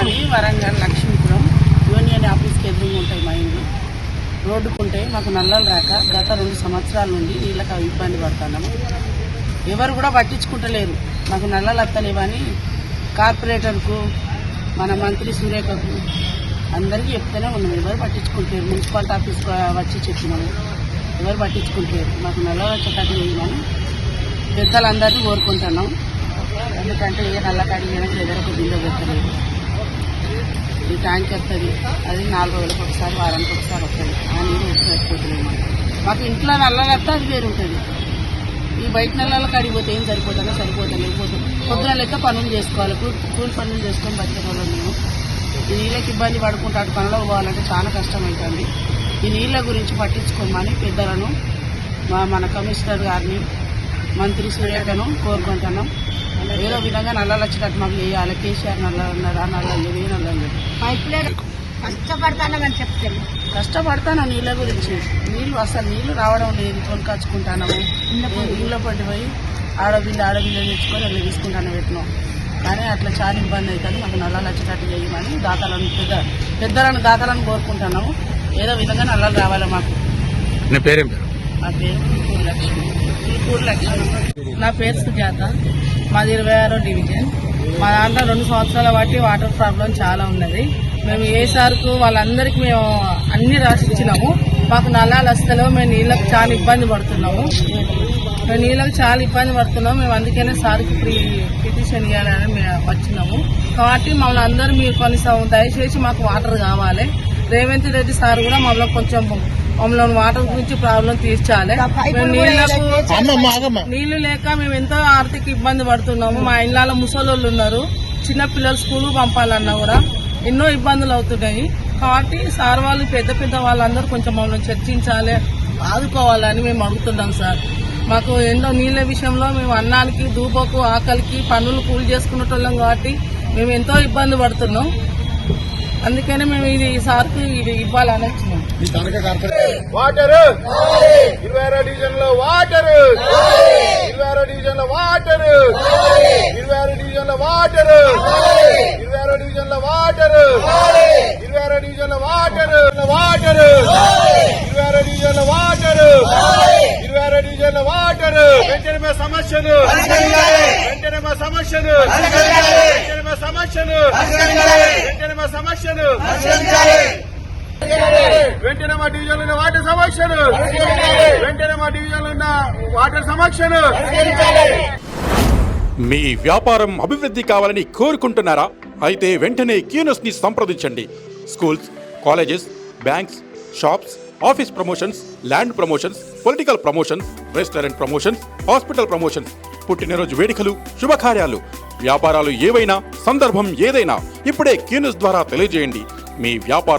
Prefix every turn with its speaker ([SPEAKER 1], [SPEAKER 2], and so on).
[SPEAKER 1] మాది వరంగల్ లక్ష్మీపురం యూనియన్ ఆఫీస్కి ఎదురుగా ఉంటాయి మా ఇండ్లు. రోడ్డుకుంటే మాకు నల్లలు రాక గత 2 సంవత్సరాల నుండి నీళ్ళకి ఇబ్బంది పడుతున్నాము. ఎవరు కూడా పట్టించుకుంటలేరు. మాకు నల్లలు వస్తలేవని కార్పొరేటర్కు, మన మంత్రి సురేఖకు అందరికీ చెప్తూనే ఉన్నాము. ఎవరు పట్టించుకుంటారు. మున్సిపాలిటీ ఆఫీస్కి వచ్చి చెప్పినాము, ఎవరు పట్టించుకుంటారు. మాకు నల్లలు వచ్చేటట్టు చేయమని పెద్దలందరినీ కోరుకుంటున్నాం. ఎందుకంటే ఏ నల్లకాడి చేయడానికి ఎదురకు బిల్లు పెట్టలేదు. ఈ ట్యాంక్ వస్తుంది, అది 4 రోజులకు ఒకసారి, వారానికి ఒకసారి వస్తుంది. ఆ నీళ్ళు సరిపోతలేదు. మాకు ఇంట్లో నల్లలు వస్తే అది వేరు ఉంటుంది. ఈ బయట నెలల కాడిపోతే ఏం సరిపోతుందో సరిపోతుంది. పొద్దున లెక్క పనులు చేసుకోవాలి, కూలి పనులు చేసుకొని బతికే వాళ్ళు మేము. ఈ నీళ్ళకి ఇబ్బంది పడుకుంటూ అటు పనులకు పోవాలంటే చాలా కష్టమవుతుంది. ఈ నీళ్ళ గురించి పట్టించుకోమని పెద్దలను, మన కమిషనర్ గారిని, మంత్రి సురేఖను కోరుకుంటున్నాం. ఏదో విధంగా నల్లలు వచ్చేటట్టు మాకు చేయాలి. కేసీఆర్ నల్లలు ఉన్నారు, ఆ నల్ల లేదు, ఏ నల్ల లేదు.
[SPEAKER 2] కష్టపడతానని చెప్తాను.
[SPEAKER 1] కష్టపడతాను నీళ్ళ గురించి. నీళ్లు రావడం లేదు. కొనుకొచ్చుకుంటాము. నీళ్ళ పడిపోయి ఆడబిల్లు తెచ్చుకొని వెళ్ళి తీసుకుంటాను పెట్టినాం. కానీ అట్లా చాలా ఇబ్బంది అవుతుంది. మాకు నల్లలు వచ్చేటట్టు చేయమని దాతలను కోరుకుంటున్నాము. ఏదో విధంగా నల్లలు రావాలి మాకు.
[SPEAKER 3] నా పేరేం పేరు?
[SPEAKER 1] నా పేరు పూర్ లక్ష్మి. నా పేరు సుజాత. మాది 26వ డివిజన్. మా దాంట్లో 2 సంవత్సరాల బట్టి వాటర్ ప్రాబ్లం చాలా ఉన్నది. మేము ఏ సార్కు వాళ్ళందరికీ మేము అన్ని రాసిచ్చినాము. మాకు నల్లాలు వస్తలేవు. మేము నీళ్ళకి చాలా ఇబ్బంది పడుతున్నాము. మేము అందుకనే సార్కి పిటిషన్ ఇవ్వాలని మేము వచ్చినాము. కాబట్టి మమ్మల్ని అందరూ మీరు కొన్నిసార్లు దయచేసి మాకు వాటర్ కావాలి. రేవంత్ రెడ్డి సార్ కూడా మమ్మల్ని వాటర్ గురించి ప్రాబ్లం తీర్చాలి. నీళ్లు లేక మేము ఎంతో ఆర్థిక ఇబ్బంది పడుతున్నాము. మా ఇళ్ళలో ముసలోళ్ళు ఉన్నారు. చిన్న పిల్లలు స్కూల్ పంపాలన్నా కూడా ఎన్నో ఇబ్బందులు అవుతున్నాయి. కాబట్టి సార్ వాళ్ళు పెద్ద వాళ్ళందరూ కొంచెం మమ్మల్ని చర్చించాలి, ఆదుకోవాలని మేము అడుగుతున్నాం సార్. మాకు ఎన్నో నీళ్ళ విషయంలో మేము అన్నానికి, దూపకు, ఆకలికి పనులు కూలి చేసుకునేటోళ్ళం కాబట్టి మేము ఎంతో ఇబ్బంది పడుతున్నాం. అందుకనే మేము ఇది సార్కు ఇది ఇవ్వాలని వచ్చినాం.
[SPEAKER 4] వాటర్ 26వ డివిజన్ లో వాటర్, 26వ డివిజన్ లో వాటర్, 26వ డివిజన్ లో వాటర్, 26వ డివిజన్ లో వాటర్, 26వ డివిజన్ లో వాటర్, 26వ డివిజన్ లో వాటర్, 26వ డివిజన్ లో వాటర్. వెంటనే మా సమస్యను, వెంటనే మా సమస్యను, వెంటనే మా సమస్యను, వెంటనే మా సమస్యను, వెంటనే మా డివిజన్ ఉన్న వాటర్ సమస్యను, వెంటనే మా డివిజన్ ఉన్న వాటర్ సమస్యను.
[SPEAKER 3] మీ వ్యాపారం అభివృద్ధి కావాలని కోరుకుంటున్నారా? అయితే వెంటనే క్యూనస్ ని సంప్రదించండి. Schools, colleges, banks, shops, office promotions, land promotions, political promotions, restaurant promotions, hospital promotions, పుట్టినరోజు వేడుకలు, శుభకార్యాలు, వ్యాపారాలు ఏవైనా, సందర్భం ఏదైనా ఇప్పుడే క్యూనస్ ద్వారా తెలియజేయండి. మీ వ్యాపార